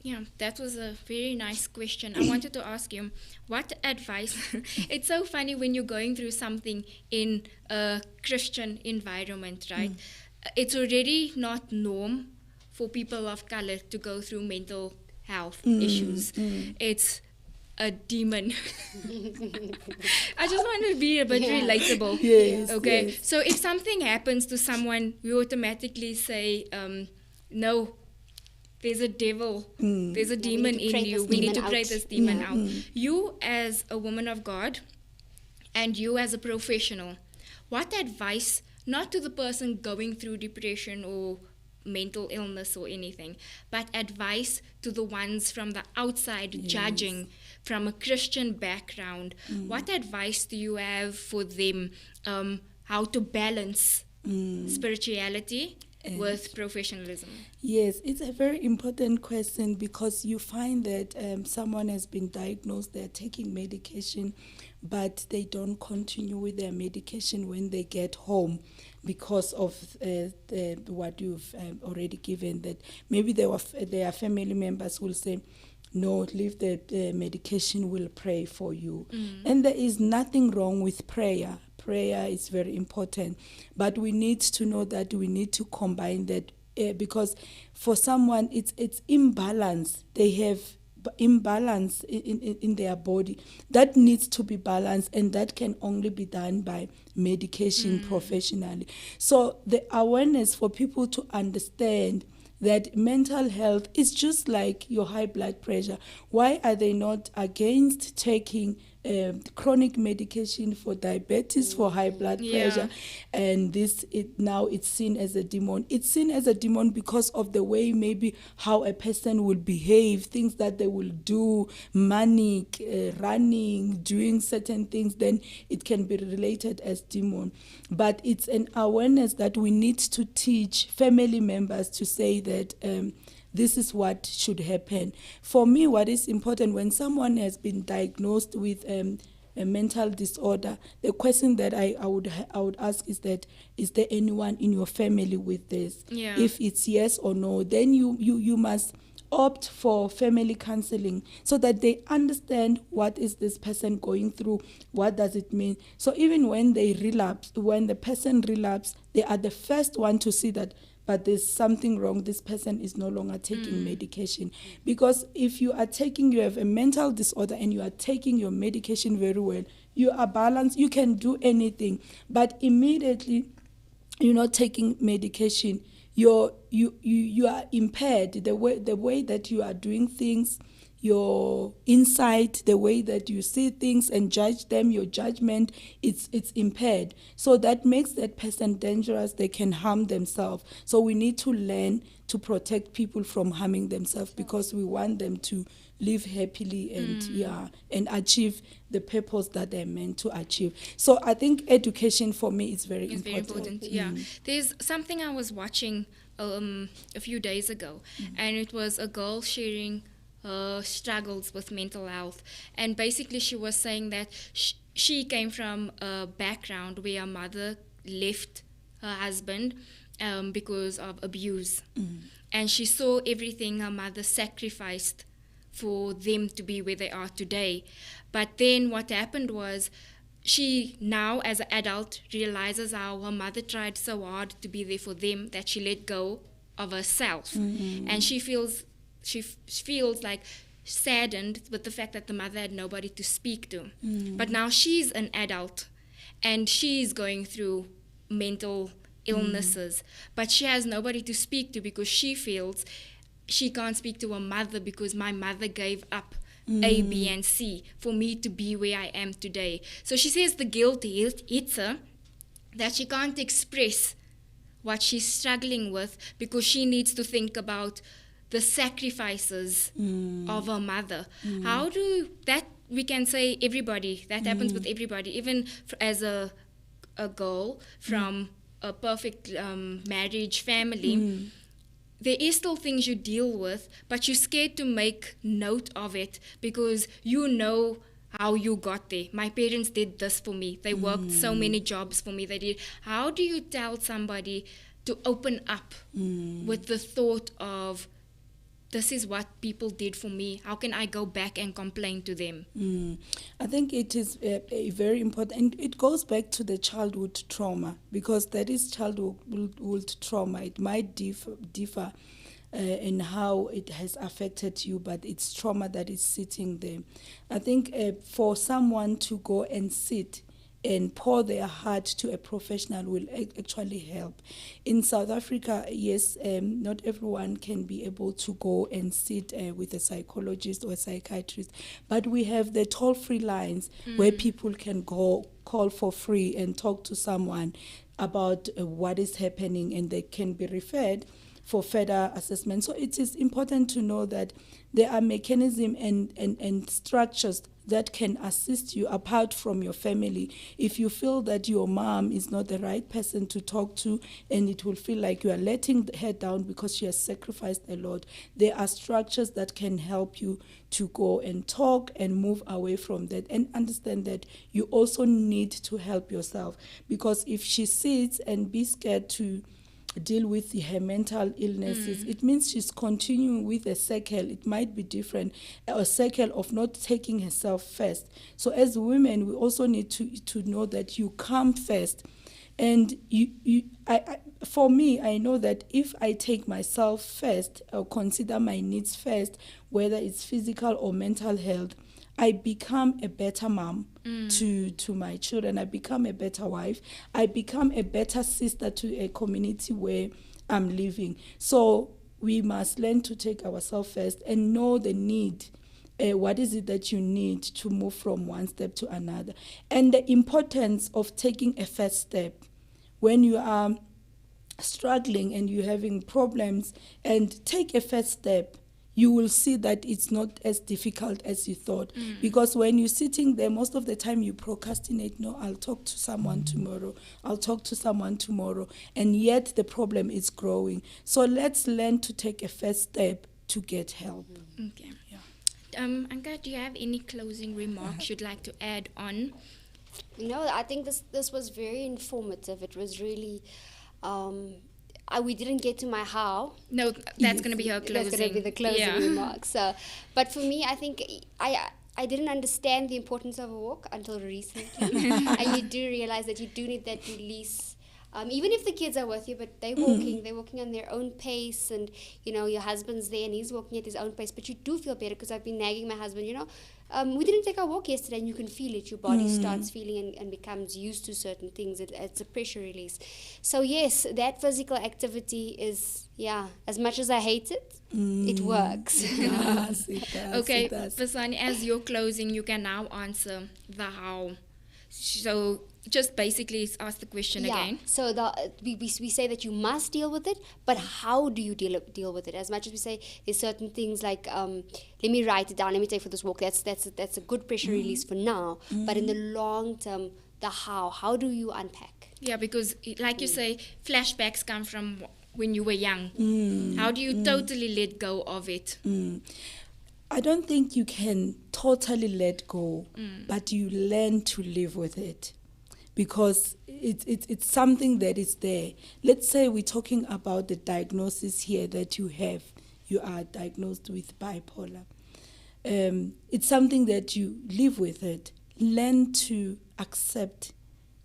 Yeah, that was a very nice question. I wanted to ask you, what advice, it's so funny when you're going through something in a Christian environment, right? It's already not norm for people of color to go through mental health issues. It's a demon. I just want to be a bit relatable. Yes, okay. Yes. So if something happens to someone, we automatically say, no, there's a devil, there's a demon in you. We need to pray this demon out. You as a woman of God and you as a professional, what advice, not to the person going through depression or mental illness or anything, but advice to the ones from the outside judging from a Christian background, what advice do you have for them, how to balance spirituality with professionalism? Yes, it's a very important question, because you find that someone has been diagnosed, they're taking medication, but they don't continue with their medication when they get home because of what you've already given, that maybe their family members will say, no, leave the medication, we'll pray for you. And there is nothing wrong with prayer. Prayer is very important, but we need to know that we need to combine that, because for someone it's imbalance. They have imbalance in their body that needs to be balanced, and that can only be done by medication professionally. So the awareness for people to understand that mental health is just like your high blood pressure. Why are they not against taking chronic medication for diabetes, for high blood pressure? And now it's seen as a demon. It's seen as a demon because of the way maybe how a person will behave, things that they will do, manic, running, doing certain things, then it can be related as demon. But it's an awareness that we need to teach family members to say that this is what should happen. For me, what is important when someone has been diagnosed with a mental disorder, the question that I would ask is that, is there anyone in your family with this? Yeah. If it's yes or no, then you must opt for family counseling so that they understand what is this person going through, what does it mean. So even when they relapse, when the person relapse, they are the first one to see that, but there's something wrong. This person is no longer taking medication. Because if you have a mental disorder and you are taking your medication very well, you are balanced, you can do anything. But immediately you're not taking medication, you are impaired. The way that you are doing things, your insight, the way that you see things and judge them, your judgment, it's impaired. So that makes that person dangerous. They can harm themselves. So we need to learn to protect people from harming themselves, because we want them to live happily and achieve the purpose that they're meant to achieve. So I think education for me is very important. Yeah. There's something I was watching a few days ago, and it was a girl sharing struggles with mental health, and basically she was saying that she came from a background where her mother left her husband because of abuse, and she saw everything her mother sacrificed for them to be where they are today. But then what happened was, she now as an adult realizes how her mother tried so hard to be there for them that she let go of herself, and she feels like saddened with the fact that the mother had nobody to speak to. But now she's an adult and she's going through mental illnesses, but she has nobody to speak to because she feels she can't speak to her mother because my mother gave up A, B, and C for me to be where I am today. So she says the guilt hits her, that she can't express what she's struggling with because she needs to think about the sacrifices of her mother. How do that, we can say everybody, that happens with everybody, even as a girl from a perfect marriage family, there is still things you deal with, but you're scared to make note of it because you know how you got there. My parents did this for me. They worked so many jobs for me. They did. How do you tell somebody to open up with the thought of, this is what people did for me. How can I go back and complain to them? I think it is very important. And it goes back to the childhood trauma, because that is childhood trauma. It might differ in how it has affected you, but it's trauma that is sitting there. I think for someone to go and sit and pour their heart to a professional will actually help. In South Africa, yes, not everyone can be able to go and sit with a psychologist or a psychiatrist, but we have the toll-free lines where people can go call for free and talk to someone about what is happening, and they can be referred for further assessment. So it is important to know that there are mechanisms and structures that can assist you apart from your family. If you feel that your mom is not the right person to talk to and it will feel like you are letting her down because she has sacrificed a lot, there are structures that can help you to go and talk and move away from that, and understand that you also need to help yourself. Because if she sits and be scared to deal with her mental illnesses. It means she's continuing with a cycle. It might be different, a cycle of not taking herself first. So as women, we also need to know that you come first. And for me, I know that if I take myself first or consider my needs first, whether it's physical or mental health, I become a better mom to my children. I become a better wife. I become a better sister to a community where I'm living. So we must learn to take ourselves first and know the need. What is it that you need to move from one step to another? And the importance of taking a first step when you are struggling and you're having problems, and take a first step. You will see that it's not as difficult as you thought. Because when you're sitting there, most of the time you procrastinate. No, I'll talk to someone tomorrow. I'll talk to someone tomorrow. And yet the problem is growing. So let's learn to take a first step to get help. Okay. Yeah. Anka, do you have any closing remarks you'd like to add on? No, I think this was very informative. It was really... we didn't get to my how. No, that's going to be her closing. That's going to be the closing remarks. So, but for me, I think I didn't understand the importance of a walk until recently. And you do realize that you do need that release. Even if the kids are with you, but they're walking on their own pace, and your husband's there and he's walking at his own pace, but you do feel better, because I've been nagging my husband, we didn't take our walk yesterday, and you can feel it. Your body starts feeling and becomes used to certain things. It's a pressure release. So yes, that physical activity is, as much as I hate it, it works. Yes, it does. Okay, it does. Basani, as you're closing, you can now answer the how. So just basically ask the question again. So we say that you must deal with it, but how do you deal with it? As much as we say there's certain things like, let me write it down, let me take for this walk. That's a good pressure release for now. But in the long term, the how do you unpack? Yeah, because like you say, flashbacks come from when you were young. How do you totally let go of it? I don't think you can totally let go, but you learn to live with it, because it's something that is there. Let's say we're talking about the diagnosis here that you have. You are diagnosed with bipolar. It's something that you live with it. Learn to accept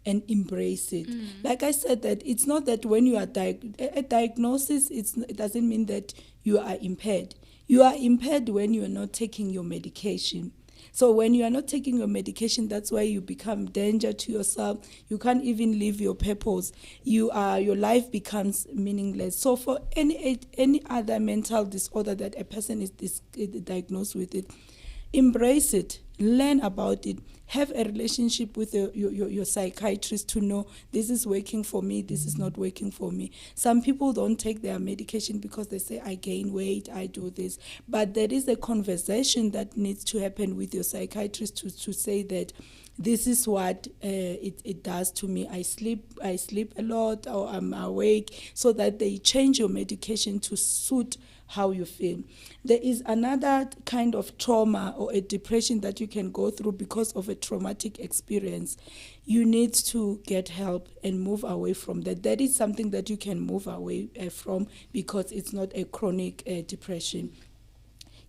and embrace it. Like I said, that it's not that when you are a diagnosis, it doesn't mean that you are impaired. You are impaired when you are not taking your medication. So when you are not taking your medication, that's why you become danger to yourself. You can't even live your purpose. Your life becomes meaningless. So for any other mental disorder that a person is diagnosed with it, embrace it, learn about it, have a relationship with your psychiatrist to know this is working for me, this is not working for me. Some people don't take their medication because they say, I gain weight, I do this. But there is a conversation that needs to happen with your psychiatrist to say that this is what it does to me. I sleep a lot, or I'm awake, so that they change your medication to suit how you feel. There is another kind of trauma or a depression that you can go through because of a traumatic experience. You need to get help and move away from that. That is something that you can move away from, because it's not a chronic depression.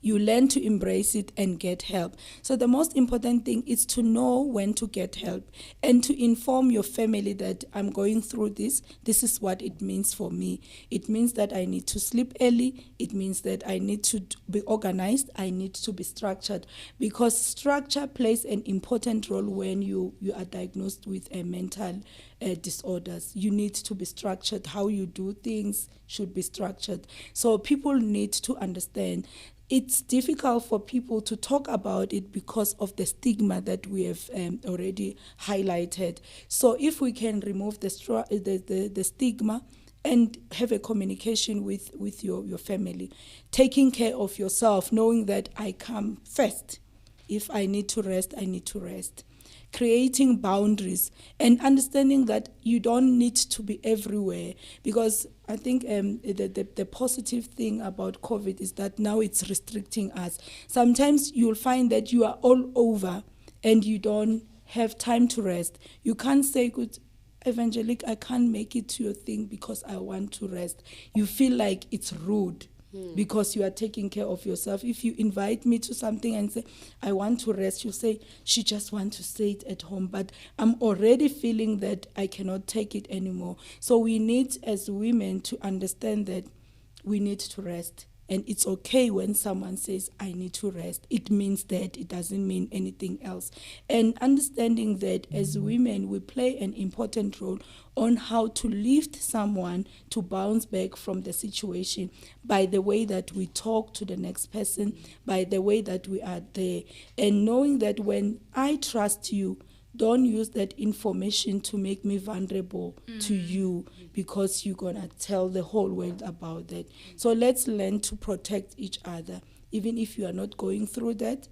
You learn to embrace it and get help. So the most important thing is to know when to get help and to inform your family that I'm going through this. This is what it means for me. It means that I need to sleep early. It means that I need to be organized. I need to be structured, because structure plays an important role when you are diagnosed with a mental disorders. You need to be structured. How you do things should be structured. So people need to understand. It's difficult for people to talk about it because of the stigma that we have already highlighted. So if we can remove the stigma and have a communication with your family, taking care of yourself, knowing that I come first. If I need to rest, I need to rest. Creating boundaries and understanding that you don't need to be everywhere, because I think the positive thing about COVID is that now it's restricting us. Sometimes you'll find that you are all over and you don't have time to rest. You can't say, good, Evangelique, I can't make it to your thing because I want to rest. You feel like it's rude because you are taking care of yourself. If you invite me to something and say, I want to rest, you say, she just wants to sit at home. But I'm already feeling that I cannot take it anymore. So we need, as women, to understand that we need to rest. And it's okay when someone says, I need to rest. It means that. It doesn't mean anything else. And understanding that as women, we play an important role on how to lift someone to bounce back from the situation by the way that we talk to the next person, by the way that we are there. And knowing that when I trust you, don't use that information to make me vulnerable to you because you're going to tell the whole world about that. So let's learn to protect each other. Even if you are not going through that,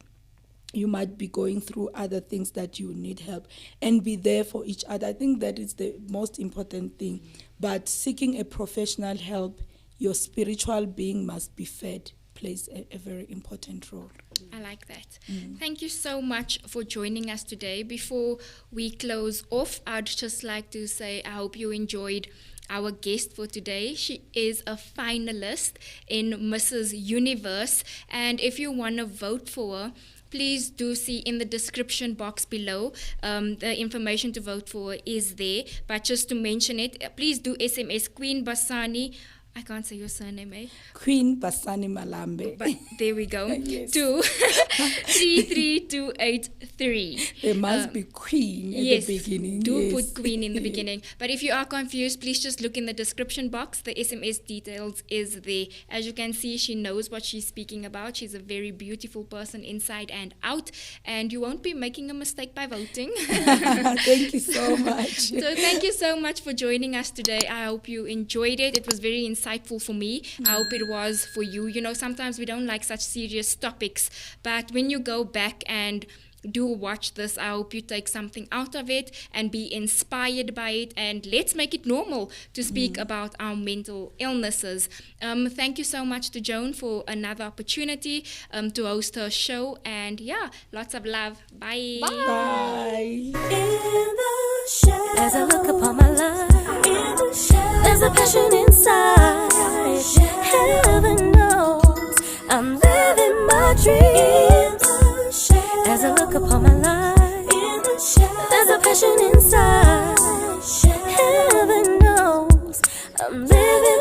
you might be going through other things that you need help, and be there for each other. I think that is the most important thing. But seeking a professional help, your spiritual being must be fed, plays a very important role. I like that. Thank you so much for joining us today. Before we close off, I'd just like to say I hope you enjoyed our guest for today. She is a finalist in Mrs Universe, and if you want to vote for her, please do see in the description box below. The information to vote for is there. But just to mention it, please do SMS Queen Basani. I can't say your surname, eh? Queen Basani Malambe. But there we go. Yes. To 33283. There must be Queen at the beginning. Do put Queen in the beginning. But if you are confused, please just look in the description box. The SMS details is there. As you can see, she knows what she's speaking about. She's a very beautiful person inside and out. And you won't be making a mistake by voting. Thank you so much. So thank you so much for joining us today. I hope you enjoyed it. It was very insightful for me. I hope it was for you. You know, sometimes we don't like such serious topics, but when you go back and do watch this, I hope you take something out of it and be inspired by it, and let's make it normal to speak about our mental illnesses. Thank you so much to Joan for another opportunity to host her show, and yeah, lots of love. Bye. Bye. As I look upon my life, there's a passion inside. Heaven knows I'm living my dreams. As I look upon my life, there's a passion inside. Heaven knows I'm living